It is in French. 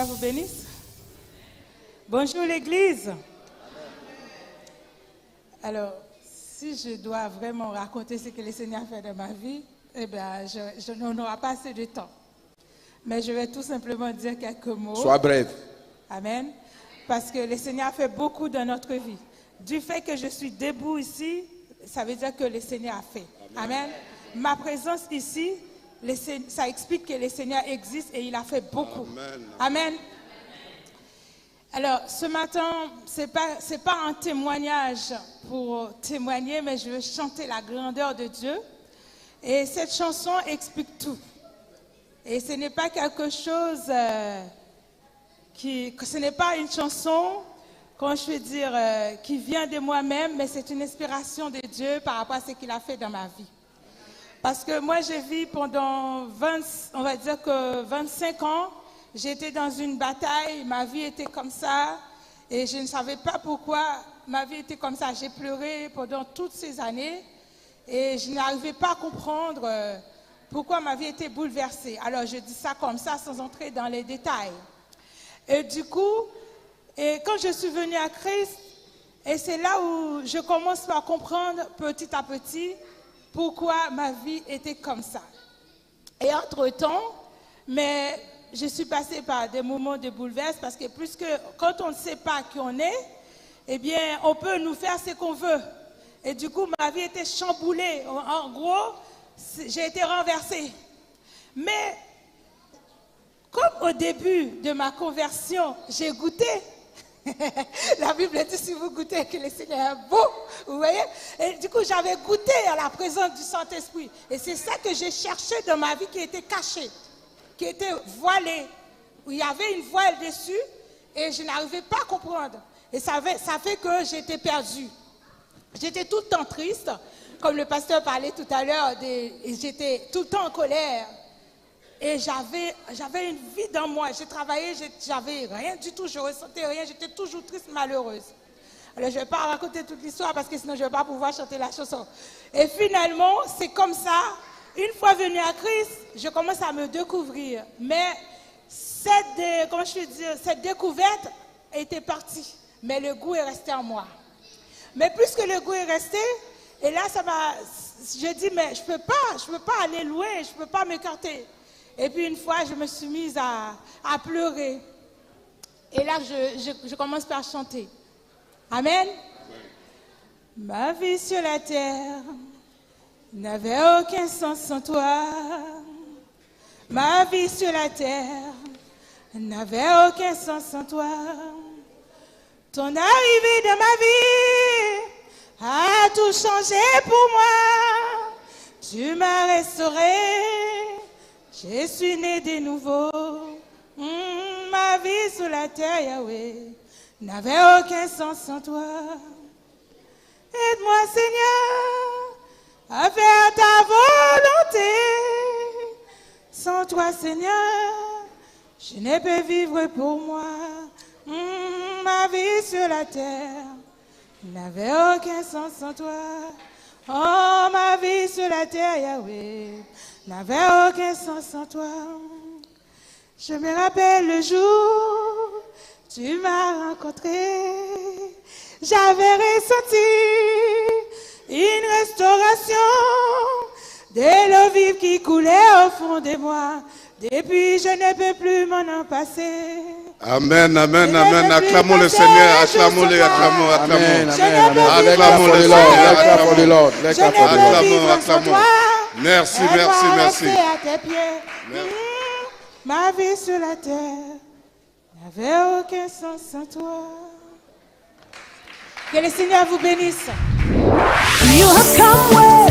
Seigneur vous bénisse. Bonjour l'Église. Alors, si je dois vraiment raconter ce que le Seigneur a fait dans ma vie, eh bien, je n'aurai pas assez de temps. Mais je vais tout simplement dire quelques mots. Sois brève. Amen. Parce que le Seigneur a fait beaucoup dans notre vie. Du fait que je suis debout ici, ça veut dire que le Seigneur a fait. Amen. Ma présence ici, ça explique que le Seigneur existe et il a fait beaucoup. Amen. Alors, ce matin, c'est pas un témoignage pour témoigner, mais je veux chanter la grandeur de Dieu. Et cette chanson explique tout. Et ce n'est pas quelque chose ce n'est pas une chanson, comment je peux dire, qui vient de moi-même, mais c'est une inspiration de Dieu par rapport à ce qu'il a fait dans ma vie. Parce que moi, je vis pendant 25 ans, j'étais dans une bataille, ma vie était comme ça, et je ne savais pas pourquoi ma vie était comme ça. J'ai pleuré pendant toutes ces années, et je n'arrivais pas à comprendre pourquoi ma vie était bouleversée. Alors, je dis ça comme ça, sans entrer dans les détails. Et du coup, quand je suis venue à Christ, et c'est là où je commence à comprendre petit à petit pourquoi ma vie était comme ça. Et entre-temps, mais je suis passée par des moments de bouleversement parce que quand on ne sait pas qui on est, eh bien, on peut nous faire ce qu'on veut. Et du coup, ma vie était chamboulée. En gros, j'ai été renversée. Mais comme au début de ma conversion, j'ai goûté. La Bible dit si vous goûtez que le Seigneur est beau, vous voyez. Et du coup, j'avais goûté à la présence du Saint-Esprit. Et c'est ça que j'ai cherché dans ma vie qui était cachée, qui était voilée, où il y avait une voile dessus et je n'arrivais pas à comprendre. Et ça fait que j'étais perdue. J'étais tout le temps triste, comme le pasteur parlait tout à l'heure, j'étais tout le temps en colère. Et j'avais une vie dans moi. J'ai travaillé, j'avais rien du tout, je ressentais rien, j'étais toujours triste, malheureuse. Alors je ne vais pas raconter toute l'histoire parce que sinon je ne vais pas pouvoir chanter la chanson. Et finalement, c'est comme ça, une fois venue à Christ, je commence à me découvrir. Mais cette découverte était partie, mais le goût est resté en moi. Mais puisque le goût est resté, et là je dis mais je peux pas aller loin, je ne peux pas m'écarter. Et puis une fois, je me suis mise à pleurer. Et là, je commence par chanter. Amen. Ma vie sur la terre n'avait aucun sens sans toi. Ma vie sur la terre n'avait aucun sens sans toi. Ton arrivée dans ma vie a tout changé pour moi. Tu m'as restauré. Je suis né de nouveau. Ma vie sur la terre, Yahweh, n'avait aucun sens sans toi. Aide-moi, Seigneur, à faire ta volonté. Sans toi, Seigneur, je ne peux vivre pour moi. Ma vie sur la terre n'avait aucun sens sans toi. Oh, ma vie sur la terre, Yahweh, n'avait aucun sens sans toi. Je me rappelle le jour où tu m'as rencontré. J'avais ressenti une restauration de l'eau vive qui coulait au fond de moi. Depuis, je ne peux plus m'en en passer. Amen, amen, amen. Acclamons le Seigneur, acclamons-le, acclamons. Acclamons le Seigneur, acclamons. Merci. À tes pieds. Ma vie sur la terre n'avait aucun sens sans toi. Que le Seigneur vous bénisse. You have come